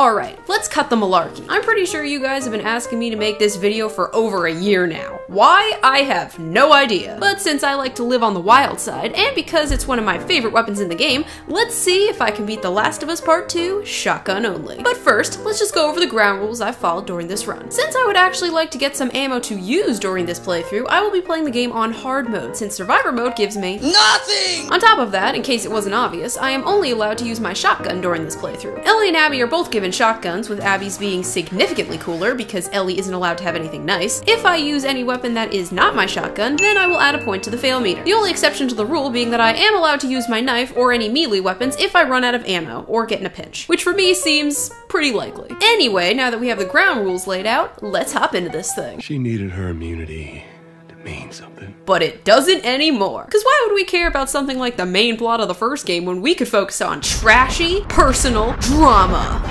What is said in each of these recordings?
Alright, let's cut the malarkey. I'm pretty sure you guys have been asking me to make this video for over a year now. Why? I have no idea. But since I like to live on the wild side, and because it's one of my favorite weapons in the game, let's see if I can beat The Last of Us Part 2 shotgun only. But first, let's just go over the ground rules I've followed during this run. Since I would actually like to get some ammo to use during this playthrough, I will be playing the game on hard mode, since survivor mode gives me nothing! On top of that, in case it wasn't obvious, I am only allowed to use my shotgun during this playthrough. Ellie and Abby are both given shotguns, with Abby's being significantly cooler because Ellie isn't allowed to have anything nice. If I use any weapon that is not my shotgun, then I will add a point to the fail meter. The only exception to the rule being that I am allowed to use my knife or any melee weapons if I run out of ammo or get in a pinch, which for me seems pretty likely. Anyway, now that we have the ground rules laid out, let's hop into this thing. She needed her immunity to mean something. But it doesn't anymore. Because why would we care about something like the main plot of the first game when we could focus on trashy, personal drama?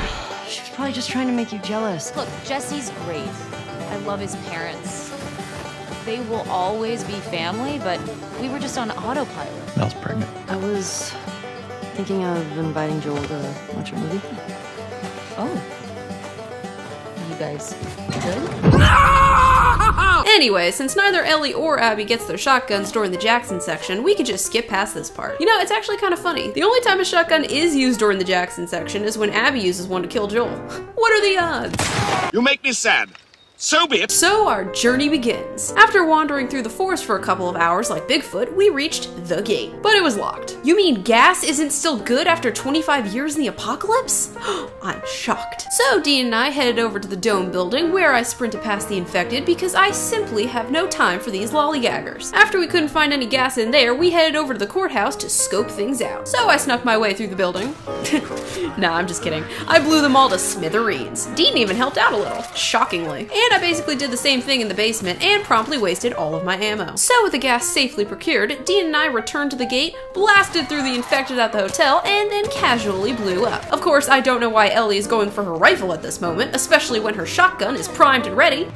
She was probably just trying to make you jealous. Look, Jesse's great. I love his parents. They will always be family, but we were just on autopilot. Mel's pregnant. I was thinking of inviting Joel to watch a movie. Oh. You guys good? Anyway, since neither Ellie or Abby gets their shotguns during the Jackson section, we could just skip past this part. You know, it's actually kind of funny. The only time a shotgun is used during the Jackson section is when Abby uses one to kill Joel. What are the odds? You make me sad. So be it. So our journey begins. After wandering through the forest for a couple of hours like Bigfoot, we reached the gate. But it was locked. You mean gas isn't still good after 25 years in the apocalypse? I'm shocked. So Dean and I headed over to the dome building where I sprinted past the infected because I simply have no time for these lollygaggers. After we couldn't find any gas in there, we headed over to the courthouse to scope things out. So I snuck my way through the building. Nah, I'm just kidding. I blew them all to smithereens. Dean even helped out a little, shockingly. And I basically did the same thing in the basement and promptly wasted all of my ammo. So with the gas safely procured, Dean and I returned to the gate, blasted through the infected at the hotel, and then casually blew up. Of course, I don't know why Ellie is going for her rifle at this moment, especially when her shotgun is primed and ready.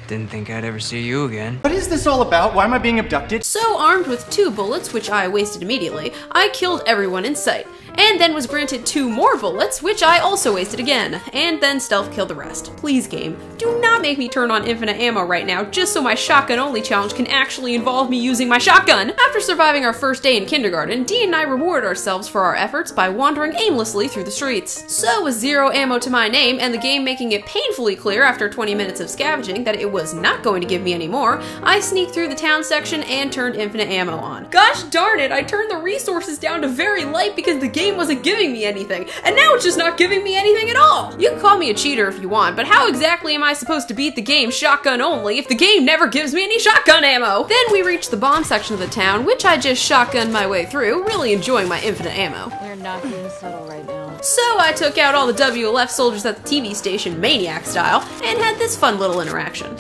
Didn't think I'd ever see you again. What is this all about? Why am I being abducted? So armed with 2 bullets, which I wasted immediately, I killed everyone in sight, and then was granted 2 more bullets, which I also wasted again, and then stealth killed the rest. Please game, do not make me turn on infinite ammo right now just so my shotgun only challenge can actually involve me using my shotgun! After surviving our first day in kindergarten, Dee and I rewarded ourselves for our efforts by wandering aimlessly through the streets. So with 0 ammo to my name and the game making it painfully clear after 20 minutes of scavenging that it was not going to give me any more, I sneaked through the town section and turned infinite ammo on. Gosh darn it, I turned the resources down to very light because the game wasn't giving me anything, and now it's just not giving me anything at all! You can call me a cheater if you want, but how exactly am I supposed to beat the game shotgun only if the game never gives me any shotgun ammo? Then we reached the bomb section of the town, which I just shotgunned my way through, really enjoying my infinite ammo. We're not being subtle right now. So I took out all the WLF soldiers at the TV station Maniac style, and had this fun little interaction.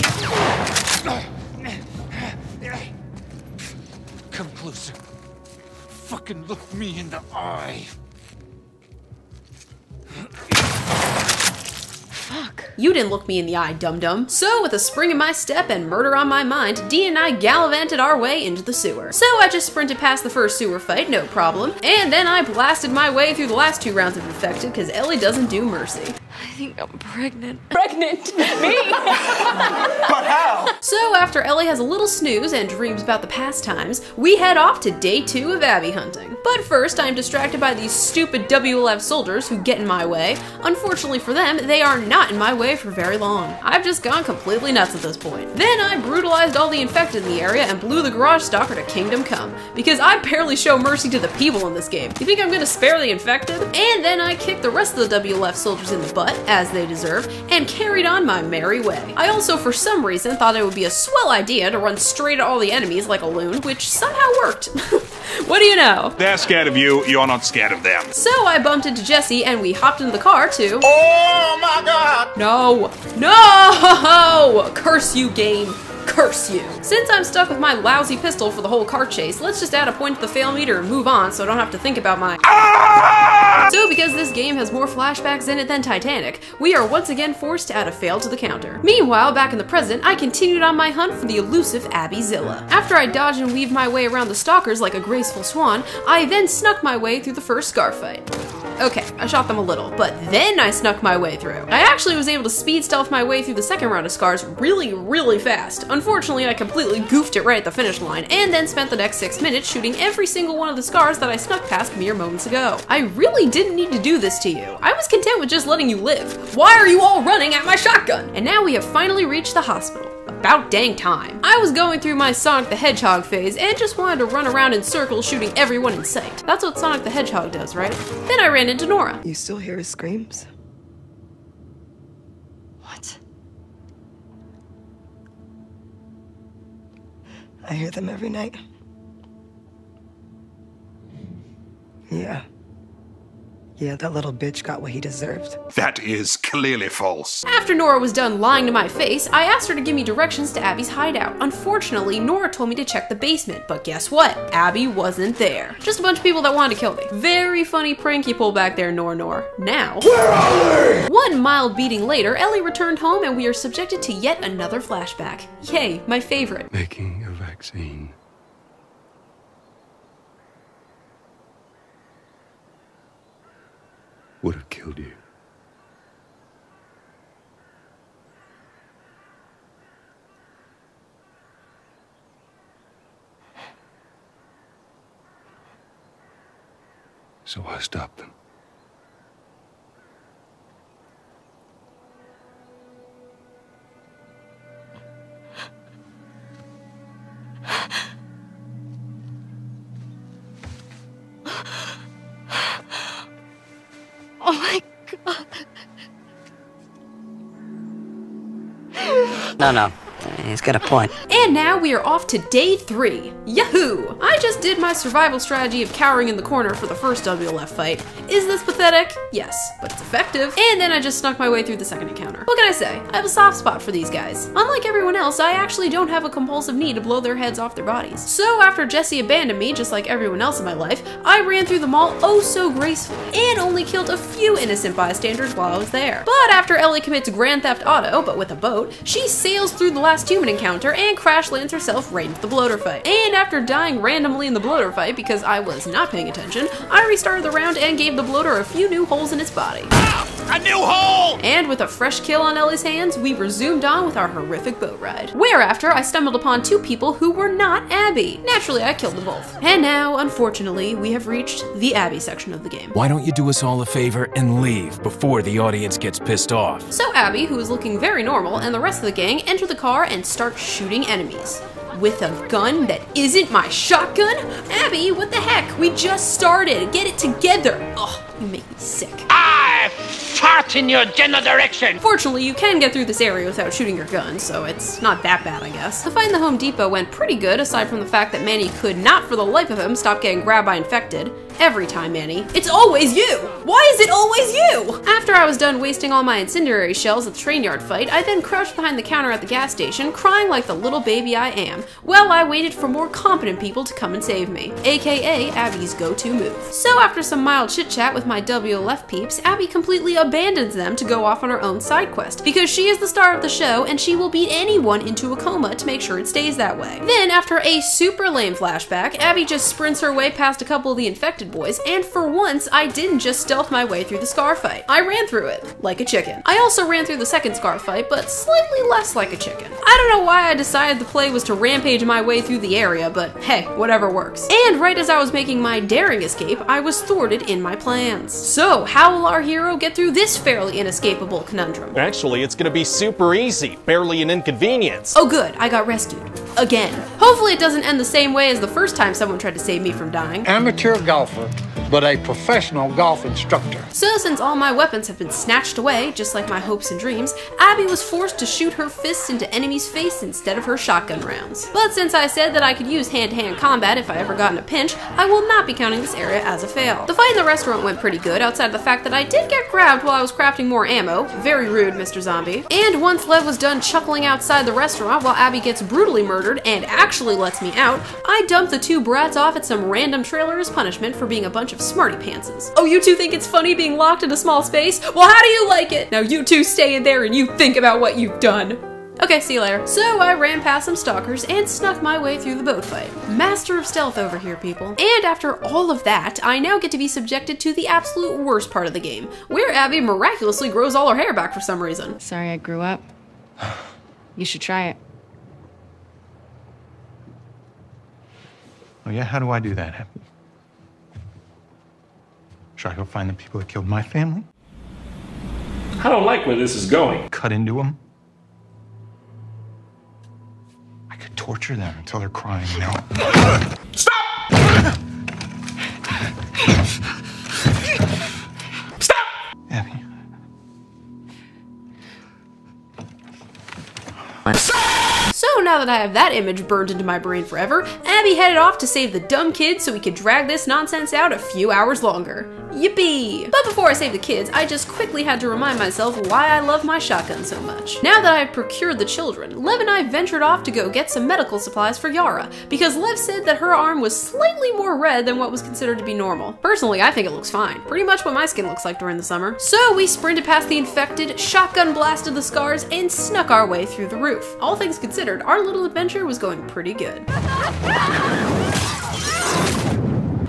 Come closer. Fucking look me in the eye. Fuck. You didn't look me in the eye, dum-dum. So with a spring in my step and murder on my mind, Dee and I gallivanted our way into the sewer. So I just sprinted past the first sewer fight, no problem. And then I blasted my way through the last 2 rounds of infected because Ellie doesn't do mercy. I think I'm pregnant. Pregnant? Me? But how? So after Ellie has a little snooze and dreams about the past times, we head off to day 2 of Abby hunting. But first, I'm distracted by these stupid WLF soldiers who get in my way. Unfortunately for them, they are not in my way for very long. I've just gone completely nuts at this point. Then I brutalized all the infected in the area and blew the garage stalker to kingdom come, because I barely show mercy to the people in this game. You think I'm gonna spare the infected? And then I kicked the rest of the WLF soldiers in the butt, as they deserve, and carried on my merry way. I also, for some reason, thought it would be a swell idea to run straight at all the enemies like a loon, which somehow worked. What do you know? They're scared of you, you're not scared of them. So I bumped into Jesse and we hopped into the car to— Oh my god! No! No! Curse you, game. Curse you. Since I'm stuck with my lousy pistol for the whole car chase, let's just add a point to the fail meter and move on so I don't have to think about my— So because this game has more flashbacks in it than Titanic, we are once again forced to add a fail to the counter. Meanwhile, back in the present, I continued on my hunt for the elusive Abby Zilla. After I dodged and weaved my way around the stalkers like a graceful swan, I then snuck my way through the first scar fight. Okay, I shot them a little, but then I snuck my way through. I actually was able to speed stealth my way through the second round of scars really fast. Unfortunately, I completely goofed it right at the finish line, and then spent the next 6 minutes shooting every single one of the scars that I snuck past mere moments ago. I really didn't need to do this to you. I was content with just letting you live. Why are you all running at my shotgun? And now we have finally reached the hospital. About dang time. I was going through my Sonic the Hedgehog phase and just wanted to run around in circles shooting everyone in sight. That's what Sonic the Hedgehog does, right? Then I ran into Nora. You still hear his screams? What? I hear them every night. Yeah, that little bitch got what he deserved. That is clearly false. After Nora was done lying to my face, I asked her to give me directions to Abby's hideout. Unfortunately, Nora told me to check the basement, but guess what? Abby wasn't there. Just a bunch of people that wanted to kill me. Very funny prank you pulled back there, Nor. Now, where are they? One mild beating later, Ellie returned home and we are subjected to yet another flashback. Yay, my favorite. Making a vaccine. Would have killed you. So I stopped them. Oh my God. No. He's got a point. And now we are off to day 3. Yahoo! I just did my survival strategy of cowering in the corner for the first WLF fight. Is this pathetic? Yes, but it's effective. And then I just snuck my way through the second encounter. What can I say? I have a soft spot for these guys. Unlike everyone else, I actually don't have a compulsive need to blow their heads off their bodies. So after Jesse abandoned me, just like everyone else in my life, I ran through the mall oh so gracefully, and only killed a few innocent bystanders while I was there. But after Ellie commits Grand Theft Auto, but with a boat, she sails through the last human encounter and crash lands herself right into the bloater fight. And after dying randomly in the bloater fight because I was not paying attention, I restarted the round and gave the bloater a few new holes in its body. A new hole! And with a fresh kill on Ellie's hands, we resumed on with our horrific boat ride. Whereafter, I stumbled upon 2 people who were not Abby. Naturally, I killed them both. And now, unfortunately, we have reached the Abby section of the game. Why don't you do us all a favor and leave before the audience gets pissed off? So Abby, who is looking very normal, and the rest of the gang enter the car and start shooting enemies. With a gun that isn't my shotgun? Abby, what the heck? We just started. Get it together. Ugh, you make me sick. I fart in your general direction! Fortunately, you can get through this area without shooting your gun, so it's not that bad, I guess. The fight in the Home Depot went pretty good, aside from the fact that Manny could not for the life of him stop getting grabbed by infected. Every time, Manny. It's always you! Why is it always you? After I was done wasting all my incendiary shells at the train yard fight, I then crouched behind the counter at the gas station, crying like the little baby I am, while I waited for more competent people to come and save me, aka Abby's go-to move. So after some mild chit-chat with my WLF peeps, Abby completely abandons them to go off on her own side quest, because she is the star of the show and she will beat anyone into a coma to make sure it stays that way. Then, after a super lame flashback, Abby just sprints her way past a couple of the infected boys, and for once, I didn't just stealth my way through the scar fight. I ran through it, like a chicken. I also ran through the second scar fight, but slightly less like a chicken. I don't know why I decided the play was to rampage my way through the area, but hey, whatever works. And right as I was making my daring escape, I was thwarted in my plans. So, how will our hero get through this fairly inescapable conundrum? Actually, it's gonna be super easy, barely an inconvenience. Oh good, I got rescued. Again. Hopefully it doesn't end the same way as the first time someone tried to save me from dying. Amateur golfer, but a professional golf instructor. So since all my weapons have been snatched away, just like my hopes and dreams, Abby was forced to shoot her fists into enemies' face instead of her shotgun rounds. But since I said that I could use hand-to-hand combat if I ever got in a pinch, I will not be counting this area as a fail. The fight in the restaurant went pretty good, outside of the fact that I did get grabbed while I was crafting more ammo. Very rude, Mr. Zombie. And once Lev was done chuckling outside the restaurant while Abby gets brutally murdered and actually lets me out, I dumped the 2 brats off at some random trailer as punishment for being a bunch of of smarty pantses. Oh, you two think it's funny being locked in a small space? Well, how do you like it? Now you two stay in there and you think about what you've done. Okay, see you later. So I ran past some stalkers and snuck my way through the boat fight. Master of stealth over here, people. And after all of that, I now get to be subjected to the absolute worst part of the game, where Abby miraculously grows all her hair back for some reason. Sorry I grew up. You should try it. Oh yeah, how do I do that? Should I go find the people that killed my family? I don't like where this is going. Cut into them? I could torture them until they're crying, you know? Stop! Stop! Abby. So now that I have that image burned into my brain forever, Abby headed off to save the dumb kids so we could drag this nonsense out a few hours longer. Yippee! But before I save the kids, I just quickly had to remind myself why I love my shotgun so much. Now that I've procured the children, Lev and I ventured off to go get some medical supplies for Yara, because Lev said that her arm was slightly more red than what was considered to be normal. Personally, I think it looks fine. Pretty much what my skin looks like during the summer. So we sprinted past the infected, shotgun blasted the scars, and snuck our way through the roof. All things considered, our little adventure was going pretty good.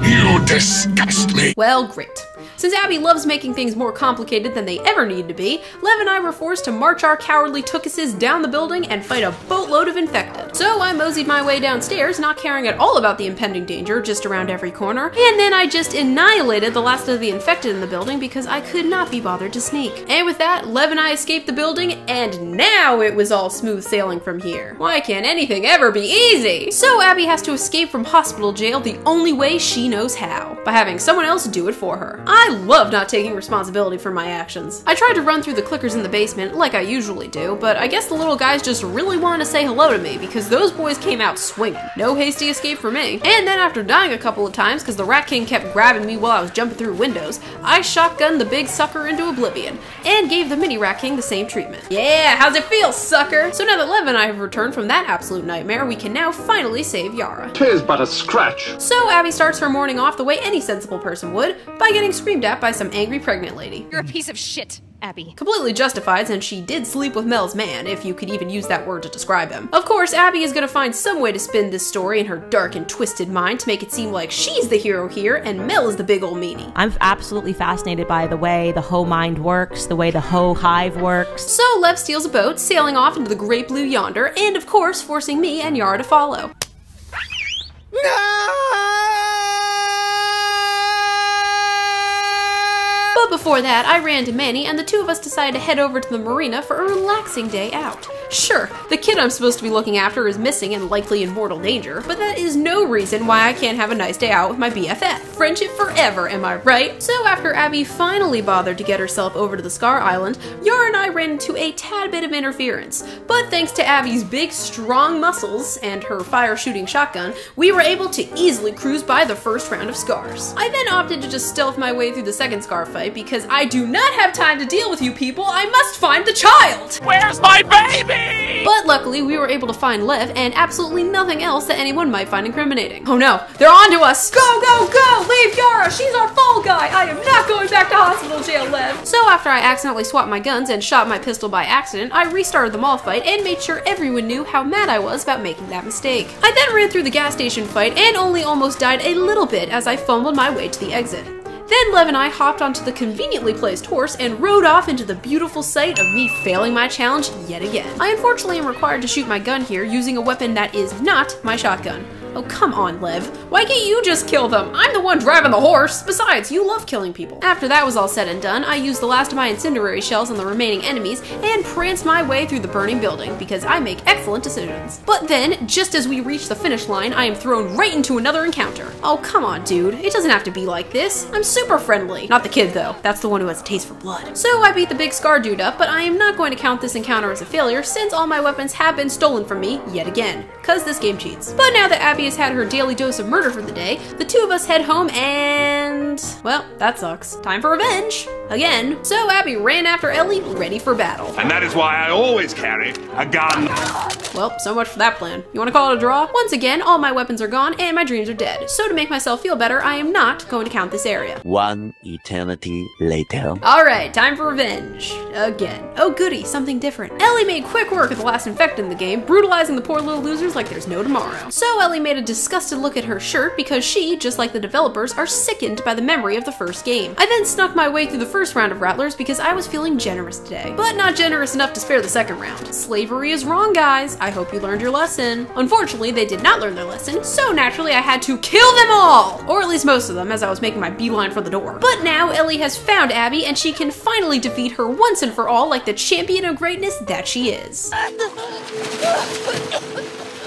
You disgust me. Well, great. Since Abby loves making things more complicated than they ever need to be, Lev and I were forced to march our cowardly tookuses down the building and fight a boatload of infected. So I moseyed my way downstairs, not caring at all about the impending danger just around every corner, and then I just annihilated the last of the infected in the building because I could not be bothered to sneak. And with that, Lev and I escaped the building, and now it was all smooth sailing from here. Why can't anything ever be easy? So Abby has to escape from hospital jail the only way she knows how, by having someone else do it for her. I love not taking responsibility for my actions. I tried to run through the clickers in the basement like I usually do, but I guess the little guys just really wanted to say hello to me because those boys came out swinging. No hasty escape for me. And then after dying a couple of times because the Rat King kept grabbing me while I was jumping through windows, I shotgunned the big sucker into oblivion and gave the mini Rat King the same treatment. Yeah, how's it feel, sucker? So now that Lev and I have returned from that absolute nightmare, we can now finally save Yara. 'Tis but a scratch. So Abby starts her morning off the way any sensible person would, by getting screamed at by some angry pregnant lady. You're a piece of shit, Abby. Completely justified, since she did sleep with Mel's man, if you could even use that word to describe him. Of course, Abby is gonna find some way to spin this story in her dark and twisted mind to make it seem like she's the hero here and Mel is the big ol' meanie. I'm absolutely fascinated by the way the hoe mind works, the way the hoe hive works. So Lev steals a boat, sailing off into the great blue yonder, and of course forcing me and Yara to follow. But before that, I ran to Manny, and the two of us decided to head over to the marina for a relaxing day out. Sure, the kid I'm supposed to be looking after is missing and likely in mortal danger, but that is no reason why I can't have a nice day out with my BFF. Friendship forever, am I right? So after Abby finally bothered to get herself over to the Scar Island, Yara and I ran into a tad bit of interference. But thanks to Abby's big, strong muscles and her fire-shooting shotgun, we were able to easily cruise by the first round of scars. I then opted to just stealth my way through the second scar fight because I do not have time to deal with you people. I must find the child! Where's my baby? But luckily, we were able to find Lev and absolutely nothing else that anyone might find incriminating. Oh no, they're onto us! Go, go, go! Leave Yara! She's our fall guy! I am not going back to hospital jail, Lev! So after I accidentally swapped my guns and shot my pistol by accident, I restarted the mall fight and made sure everyone knew how mad I was about making that mistake. I then ran through the gas station fight and only almost died a little bit as I fumbled my way to the exit. Then Lev and I hopped onto the conveniently placed horse and rode off into the beautiful sight of me failing my challenge yet again. I unfortunately am required to shoot my gun here using a weapon that is not my shotgun. Oh, come on, Lev. Why can't you just kill them? I'm the one driving the horse. Besides, you love killing people. After that was all said and done, I used the last of my incendiary shells on the remaining enemies and pranced my way through the burning building because I make excellent decisions. But then, just as we reach the finish line, I am thrown right into another encounter. Oh, come on, dude. It doesn't have to be like this. I'm super friendly. Not the kid, though. That's the one who has a taste for blood. So I beat the big scar dude up, but I am not going to count this encounter as a failure since all my weapons have been stolen from me yet again, cause this game cheats. But now that Abby has had her daily dose of murder for the day, the two of us head home and, well, that sucks. Time for revenge! again. So Abby ran after Ellie, ready for battle. And that is why I always carry a gun. Well, so much for that plan. You wanna call it a draw? Once again, all my weapons are gone and my dreams are dead. So to make myself feel better, I am not going to count this area. One eternity later. Alright, time for revenge. Again. Oh goody, something different. Ellie made quick work of the last infected in the game, brutalizing the poor little losers like there's no tomorrow. So Ellie made a disgusted look at her shirt because she, just like the developers, are sickened by the memory of the first game. I then snuck my way through the first round of Rattlers because I was feeling generous today, but not generous enough to spare the second round. Slavery is wrong, guys. I hope you learned your lesson. Unfortunately, they did not learn their lesson, so naturally I had to kill them all! Or at least most of them as I was making my beeline for the door. But now Ellie has found Abby and she can finally defeat her once and for all like the champion of greatness that she is.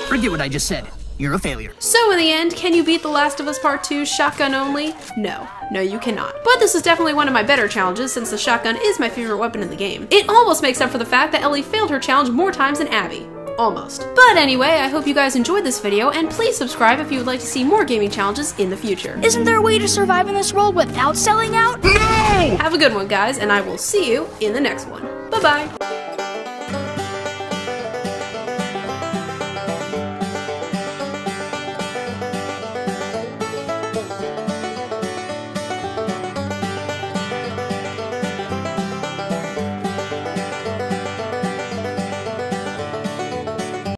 Forget what I just said. You're a failure. So in the end, can you beat The Last of Us Part 2 shotgun only? No. No, you cannot. But this is definitely one of my better challenges since the shotgun is my favorite weapon in the game. It almost makes up for the fact that Ellie failed her challenge more times than Abby. Almost. But anyway, I hope you guys enjoyed this video, and please subscribe if you would like to see more gaming challenges in the future. Isn't there a way to survive in this world without selling out? No! Have a good one, guys, and I will see you in the next one. Bye-bye.